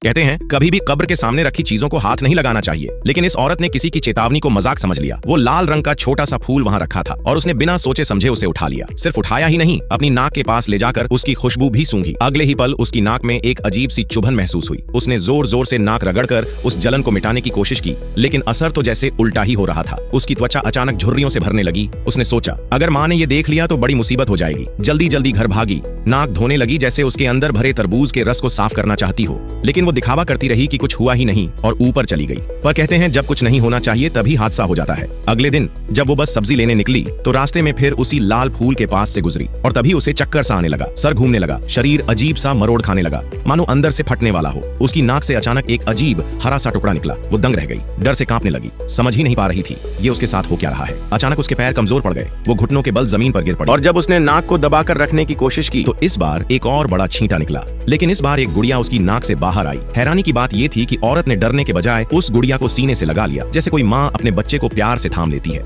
कहते हैं कभी भी कब्र के सामने रखी चीजों को हाथ नहीं लगाना चाहिए, लेकिन इस औरत ने किसी की चेतावनी को मजाक समझ लिया। वो लाल रंग का छोटा सा फूल वहां रखा था और उसने बिना सोचे समझे उसे उठा लिया। सिर्फ उठाया ही नहीं, अपनी नाक के पास ले जाकर उसकी खुशबू भी सूंघी। अगले ही पल उसकी नाक में एक अजीब सी चुभन महसूस हुई। उसने जोर जोर से नाक रगड़कर उस जलन को मिटाने की कोशिश की, लेकिन असर तो जैसे उल्टा ही हो रहा था। उसकी त्वचा अचानक झुर्रियों से भरने लगी। उसने सोचा अगर माँ ने ये देख लिया तो बड़ी मुसीबत हो जाएगी। जल्दी जल्दी घर भागी। नाक धोने लगी जैसे उसके अंदर भरे तरबूज के रस को साफ करना चाहती हो, लेकिन वो दिखावा करती रही कि कुछ हुआ ही नहीं और ऊपर चली गई। पर कहते हैं जब कुछ नहीं होना चाहिए तभी हादसा हो जाता है। अगले दिन जब वो बस सब्जी लेने निकली तो रास्ते में फिर उसी लाल फूल के पास से गुजरी और तभी उसे चक्कर सा आने लगा, सर घूमने लगा, शरीर अजीब सा मरोड़ खाने लगा, मानो अंदर से फटने वाला हो। उसकी नाक से अचानक एक अजीब हरा सा टुकड़ा निकला। वो दंग रह गई, डर से कांपने लगी, समझ ही नहीं पा रही थी ये उसके साथ हो क्या रहा है। अचानक उसके पैर कमजोर पड़ गए, वो घुटनों के बल जमीन पर गिर पड़ी और जब उसने नाक को दबाकर रखने की कोशिश की तो इस बार एक और बड़ा छींटा निकला, लेकिन इस बार एक गुड़िया उसकी नाक से बाहर आई। हैरानी की बात यह थी कि औरत ने डरने के बजाय उस गुड़िया को सीने से लगा लिया, जैसे कोई माँ अपने बच्चे को प्यार से थाम लेती है।